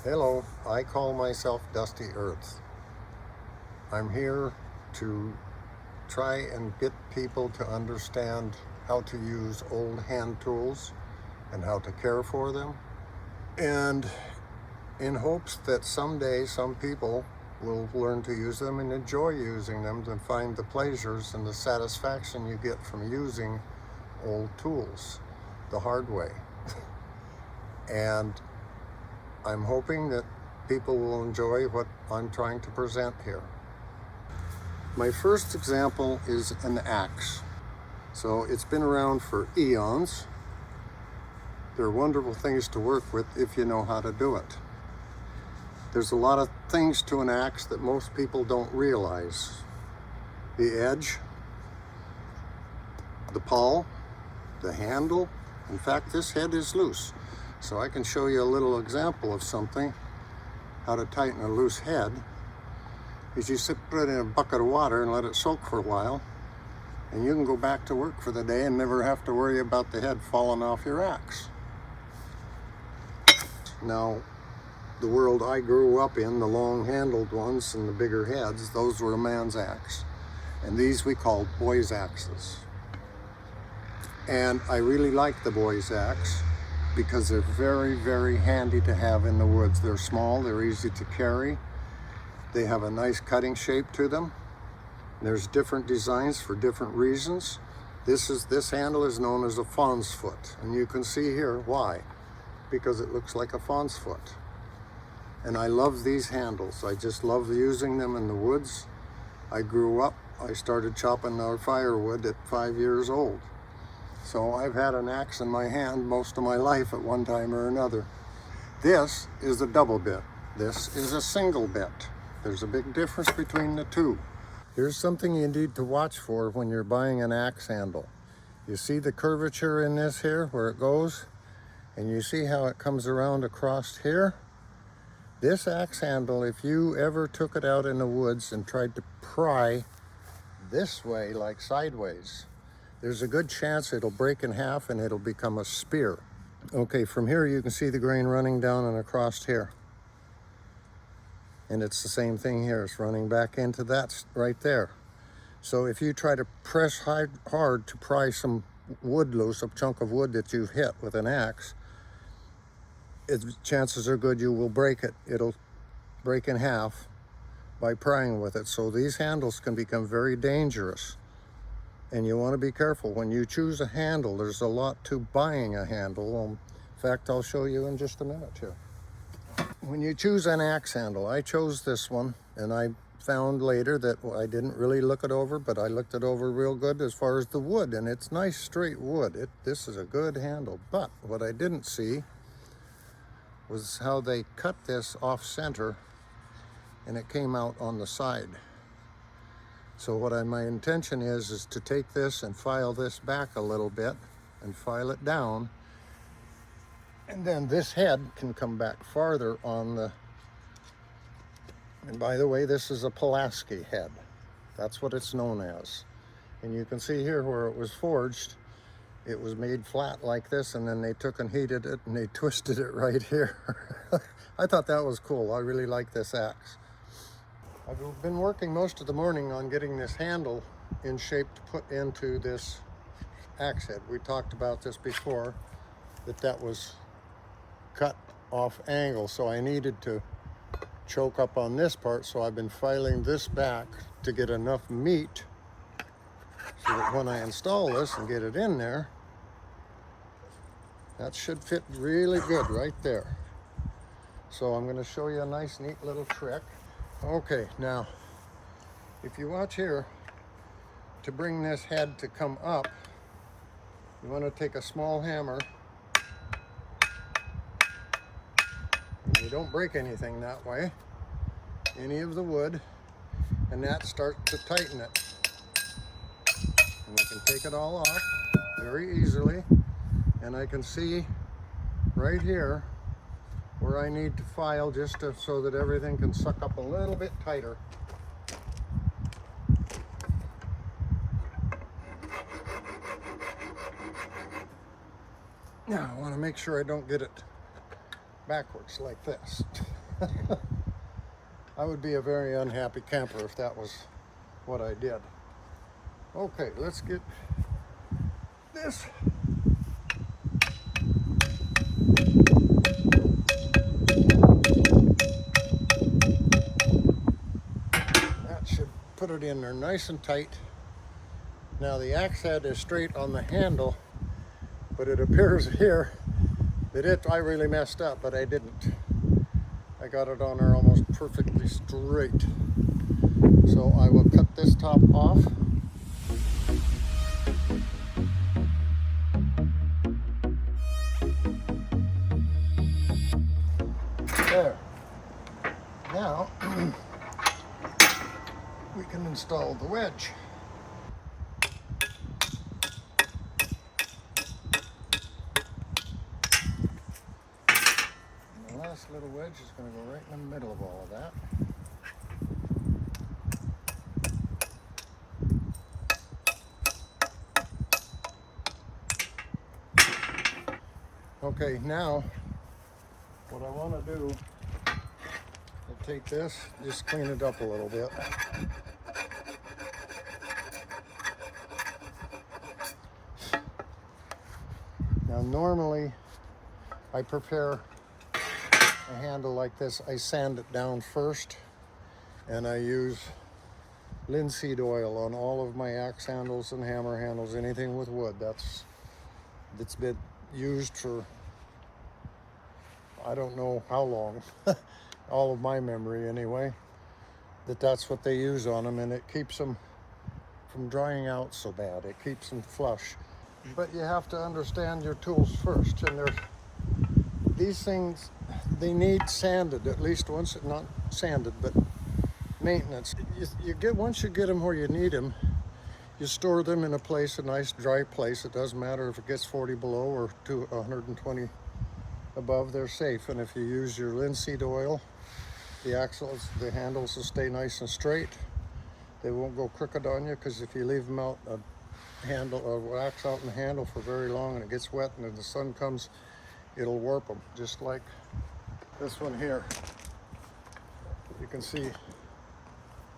Hello, I call myself Dusty Earth. I'm here to try and get people to understand how to use old hand tools and how to care for them. And in hopes that someday some people will learn to use them and enjoy using them and find the pleasures and the satisfaction you get from using old tools the hard way. And I'm hoping that people will enjoy what I'm trying to present here. My first example is an axe. So it's been around for eons. They're wonderful things to work with if you know how to do it. There's a lot of things to an axe that most people don't realize. The edge, the pawl, the handle. In fact, this head is loose. So I can show you a little example of something, how to tighten a loose head. Is you put it in a bucket of water and let it soak for a while, and you can go back to work for the day and never have to worry about the head falling off your axe. Now, the world I grew up in, the long-handled ones and the bigger heads, those were a man's axe. And these we called boys' axes. And I really like the boys' axe because they're very, very handy to have in the woods. They're small, they're easy to carry. They have a nice cutting shape to them. There's different designs for different reasons. This handle is known as a fawn's foot, and you can see here why. Because it looks like a fawn's foot. And I love these handles. I just love using them in the woods. I grew up, I started chopping our firewood at 5 years old. So I've had an axe in my hand most of my life at one time or another. This is a double bit. This is a single bit. There's a big difference between the two. Here's something you need to watch for when you're buying an axe handle. You see the curvature in this here, where it goes? And you see how it comes around across here? This axe handle, if you ever took it out in the woods and tried to pry this way, like sideways, there's a good chance it'll break in half and it'll become a spear. Okay, from here you can see the grain running down and across here. And it's the same thing here. It's running back into that right there. So if you try to press hard to pry some wood loose, a chunk of wood that you've hit with an axe, chances are good you will break it. It'll break in half by prying with it. So these handles can become very dangerous. And you want to be careful. When you choose a handle, there's a lot to buying a handle. In fact, I'll show you in just a minute here. When you choose an axe handle, I chose this one, and I found later that I didn't really look it over, but I looked it over real good as far as the wood, and it's nice straight wood. This is a good handle. But what I didn't see was how they cut this off center and it came out on the side. So what my intention is to take this and file this back a little bit and file it down, and then this head can come back farther on the, and by the way, this is a Pulaski head. That's what it's known as. And you can see here where it was forged, it was made flat like this, and then they took and heated it and they twisted it right here. I thought that was cool. I really like this axe. I've been working most of the morning on getting this handle in shape to put into this axe head. We talked about this before, that was cut off angle, so I needed to choke up on this part, so I've been filing this back to get enough meat so that when I install this and get it in there, that should fit really good right there. So I'm going to show you a nice, neat little trick. Okay, now, if you watch here, to bring this head to come up, you want to take a small hammer. And you don't break anything that way, any of the wood, and that starts to tighten it. And I can take it all off very easily, and I can see right here where I need to file just so that everything can suck up a little bit tighter. Now I want to make sure I don't get it backwards like this. I would be a very unhappy camper if that was what I did. Okay, let's get this. That should put it in there nice and tight. Now the axe head is straight on the handle, but it appears here that I really messed up, but I didn't. I got it on there almost perfectly straight. So I will cut this top off. There. Now we can install the wedge. And the last little wedge is going to go right in the middle of all of that. Okay, now what I want to do is take this, just clean it up a little bit. Now normally I prepare a handle like this. I sand it down first, and I use linseed oil on all of my axe handles and hammer handles, anything with wood. That's been used for I don't know how long, all of my memory anyway, that's what they use on them, and it keeps them from drying out so bad. It keeps them flush. But you have to understand your tools first, and these things, they need sanded at least once, not sanded, but maintenance. Once you get them where you need them, you store them in a nice dry place. It doesn't matter if it gets 40 below or 120 above, they're safe. And if you use your linseed oil, the handles will stay nice and straight. They won't go crooked on you, because if you leave them out, wax out in the handle for very long and it gets wet and then the sun comes, it'll warp them, just like this one here. You can see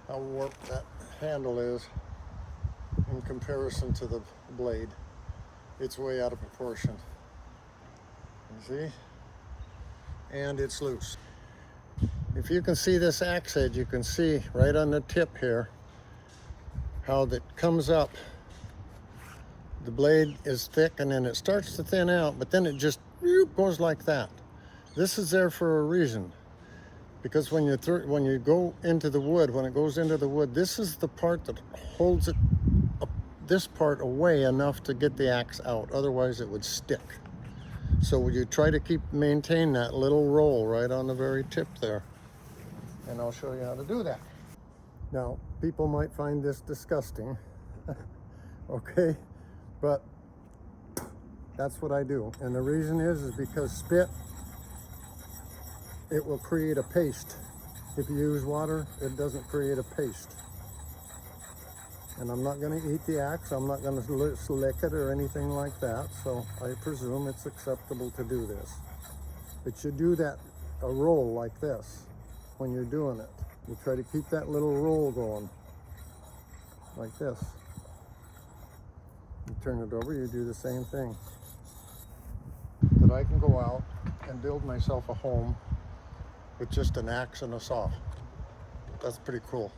how warped that handle is in comparison to the blade. It's way out of proportion. You see? And it's loose. If you can see this axe head, you can see right on the tip here how that comes up. The blade is thick and then it starts to thin out, but then it just goes like that. This is there for a reason, because when you go into the wood, when it goes into the wood, this is the part that holds it this part away enough to get the axe out. Otherwise it would stick. So you try to maintain that little roll right on the very tip there. And I'll show you how to do that. Now, people might find this disgusting, okay? But that's what I do. And the reason is because spit, it will create a paste. If you use water, it doesn't create a paste. And I'm not going to eat the axe. I'm not going to lick it or anything like that. So I presume it's acceptable to do this. But you do a roll like this when you're doing it. You try to keep that little roll going like this. You turn it over, you do the same thing. But I can go out and build myself a home with just an axe and a saw. That's pretty cool.